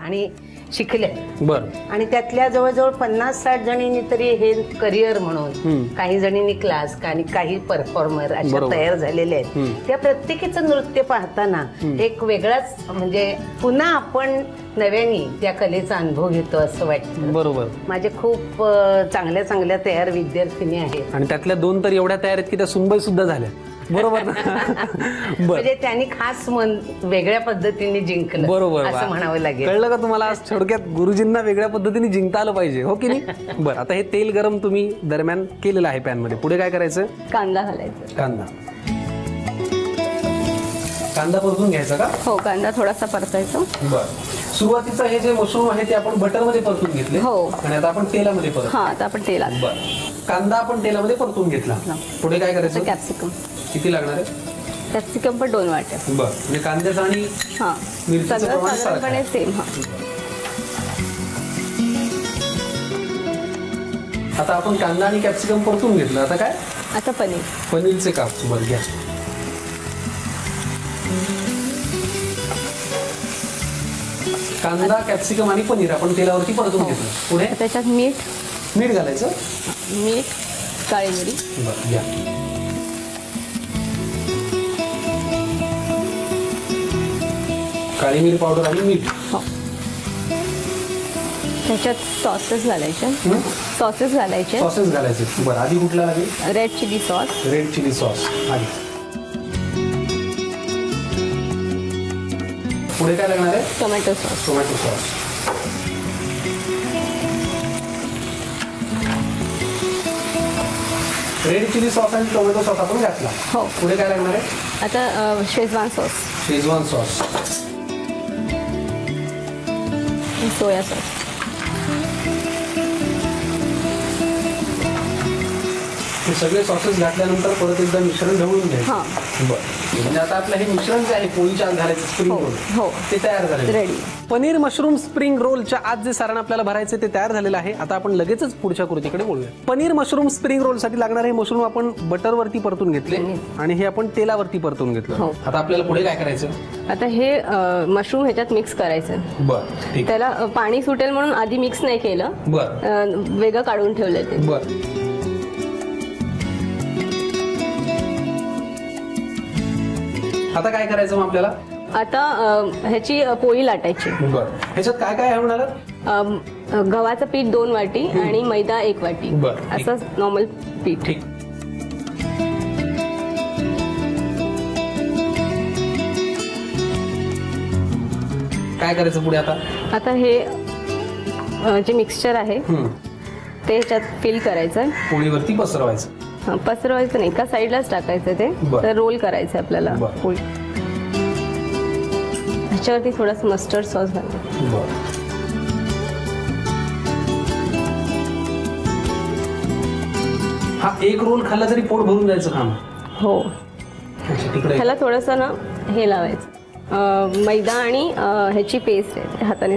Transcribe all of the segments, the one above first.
आणि शिकल्या. बरं. आणि त्यातल्या जवळजवळ 50-60 जणींनी तरी हे करिअर म्हणून, काही जणींनी क्लास, काही परफॉर्मर अशा तयार झालेले आहेत. त्या प्रत्येकीचं नृत्य पाहताना एक वेगळाच म्हणजे पुन्हा आपण नव्याने त्या कलेचा अनुभव घेतो असं वाटतं. बरोबर. माझे खूप चांगल्या चांगल्या तयार विद्यार्थिनी आहेत आणि त्यातल्या 2 तर एवढ्या तयार आहेत की त्या सुनबाई सुद्धा झाल्या. बरोबर. म्हणजे त्यांनी खास मन वेगळ्या पद्धतीने जिंकलं. बरोबर असं म्हणावं लागेल. कळलं का तुम्हाला? थोडक्यात गुरुजींना वेगळ्या पद्धतीने जिंकता आलं पाहिजे, हो की नाही? बरं, आता हे तेल गरम तुम्ही दरम्यान केलेलं आहे पॅन मध्ये. पुढे काय करायचं? कांदा घालायचा. कांदा परतून घ्यायचा का? हो, कांदा थोडासा परतायचा. बरं. सुरुवातीचं हे जे मशरूम आहे ते आपण बटर मध्ये परतून घेतले. हो. आणि आता आपण तेलामध्ये परत. हा, आता आपण तेलात. बरं. कांदा आपण तेलामध्ये परतून घेतला. पुढे काय करायचं? कॅप्सिकम. किती लागणार आहे? कॅप्सिकम पण 2 वाट्या. बरं. म्हणजे कांद्याचं आणि मिरचीचं प्रमाण सारखं सेम. आता आपण कांदा आणि कॅप्सिकम परतून घेतलं. आता काय? आता पनीरचे काप. बरं, घ्या. कांदा, कॅप्सिकम आणि पनीर आपण तेलावरती परतून घेतलं. पुढे त्याच्यात मीठ घालायचं. मीठ, काळी मिरी. बरं, घ्या. काळी मिरी पावडर आणि मीठ. त्याच्यात सॉसेस घालायचे. बरं, आधी कुठला लागेल? Red chilli sauce. आधी. पुढे काय लागणार आहे? Tomato sauce. Red chilli sauce आणि टोमॅटो सॉस आपण घातला. हो. पुढे काय लागणार आहे? आता शेजवान सॉस. Soya sauce. हे सगळे सॉसेस घातल्यानंतर परत एकदा मिश्रण ढवळून घ्यायचं. बरं. म्हणजे आता आपलं हे मिश्रण जे आहे पोळीच्या आत घालायचं स्प्रिंग रोल, ते तयार झालेलं रेडी. पनीर मशरूम स्प्रिंग रोलच्या आत जे सारण आपल्याला भरायचं ते तयार झालेलं आहे. आता आपण लगेचच पुढच्या कृतीकडे वळूया. पनीर मशरूम स्प्रिंग रोल साठी लागणारे हे मशरूम आपण बटरवरती परतून घेतले आणि हे आपण तेलावरती परतून घेतलं. आता आपल्याला पुढे काय करायचं? आता हे मशरूम ह्याच्यात मिक्स करायचं. बरं, ठीक. त्याला पाणी सुटेल म्हणून आधी मिक्स नाही केलं. बरं. वेगळं काढून ठेवलं ते. बरं. आता काय करायचं मग आपल्याला? आता ह्याची पोळी लाटायची. बरं. ह्याच्यात काय काय होणार? गव्हाचं पीठ 2 वाटी आणि मैदा 1 वाटी. बरं. असं नॉर्मल पीठ. ठीक. काय करायचं पुढे आता? आता हे जे मिक्सचर आहे ते ह्याच्यात फिल करायचं. पोळीवरती पसरवायचं. पसरवायचं नाही, एका साईडलाच टाकायचं ते. तर रोल करायचं आपल्याला पोळी. ह्याच्यावरती थोडासा मस्टर्ड सॉस घालायचा. हा एक रोल खाल्ला तरी पोट भरून जायचं काम. हो. ह्याला थोडंसं ना हे लावायचं, मैदा आणि ह्याची पेस्ट आहे हाताने.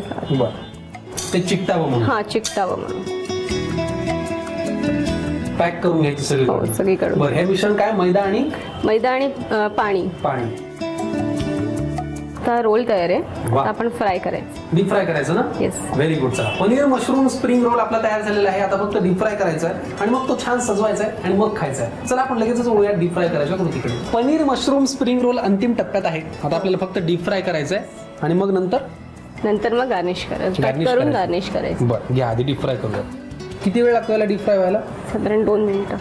ते चिकटावं म्हणून. हा, चिकटावं म्हणून पॅक करून घ्यायचं सगळीकडे. बरं. हे मिश्रण काय? मैदा आणि पाणी. आता रोल तयार आहे. आपण फ्राय करायचं. डीप फ्राय करायचं ना? येस. Very good. चला, पनीर मशरूम स्प्रिंग रोल आपला तयार झालेला आहे. आता फक्त डीप फ्राय करायचा आहे आणि मग तो छान सजवायचा आहे आणि मग खायचा आहे. चला आपण लगेचच वळूया डीप फ्राय करायच्या कृतीकडे. पनीर मशरूम स्प्रिंग रोल अंतिम टप्प्यात आहे. आता आपल्याला फक्त डीप फ्राय करायचं आहे आणि मग नंतर मग गार्निश करायचं. बरं, घ्या. आधी डीप फ्राय करूया. किती वेळ लागतो याला डीप फ्राय व्हायला? साधारण 2 मिनिटं.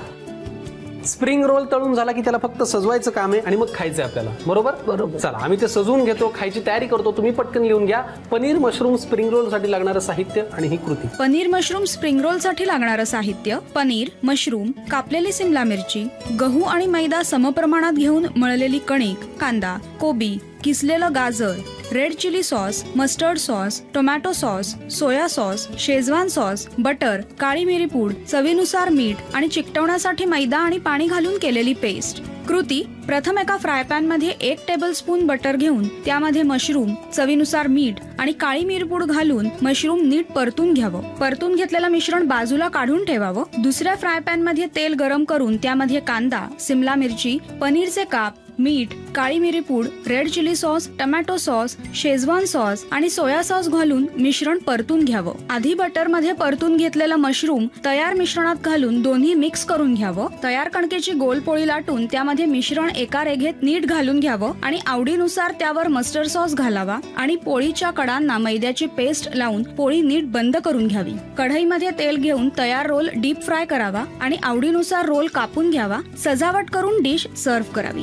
स्प्रिंग रोल तळून झाला की त्याला फक्त सजवायचं काम आहे आणि मग खायचं आहे आपल्याला. बरोबर. चला, आम्ही ते सजवून घेतो, खायची तयारी करतो. तुम्ही पटकन लिहून घ्या पनीर मशरूम स्प्रिंग रोल साठी लागणारं साहित्य आणि ही कृती. पनीर मशरूम स्प्रिंग रोल साठी लागणारं साहित्य: पनीर, मशरूम, कापलेली सिमला मिरची, गहू आणि मैदा समप्रमाणात घेऊन मळलेली कणिक, कांदा, कोबी, किसलेलं गाजर, red chilli sauce, mustard sauce, tomato sauce, soya sauce, Schezwan sauce, butter, काळी मिरी पूड, चवीनुसार मीठ आणि चिकटवण्यासाठी मैदा आणि पाणी घालून केलेली पेस्ट. कृती: प्रथम एका फ्राय पॅन मध्ये 1 टेबलस्पून बटर घेऊन त्यामध्ये मशरूम, चवीनुसार मीठ आणि काळी मिरपूड घालून मशरूम नीट परतून घ्यावं. परतून घेतलेलं मिश्रण बाजूला काढून ठेवावं. दुसऱ्या फ्राय पॅन मध्ये तेल गरम करून त्यामध्ये कांदा, सिमला मिरची, पनीरचे काप, मीठ, काळी मिरी पूड, red chilli sauce, tomato sauce, Schezwan sauce आणि सोया सॉस घालून मिश्रण परतून घ्यावं. आधी बटर मध्ये परतून घेतलेलं मशरूम तयार मिश्रणात घालून दोन्ही मिक्स करून घ्यावं. तयार कणकेची गोल पोळी लाटून त्यामध्ये मिश्रण एका रेघेत नीट घालून घ्यावं आणि आवडीनुसार त्यावर मस्टर्ड सॉस घालावा आणि पोळीच्या कडांना मैद्याची पेस्ट लावून पोळी नीट बंद करून घ्यावी. कढईमध्ये तेल घेऊन तयार रोल डीप फ्राय करावा आणि आवडीनुसार रोल कापून घ्यावा. सजावट करून डिश सर्व्ह करावी.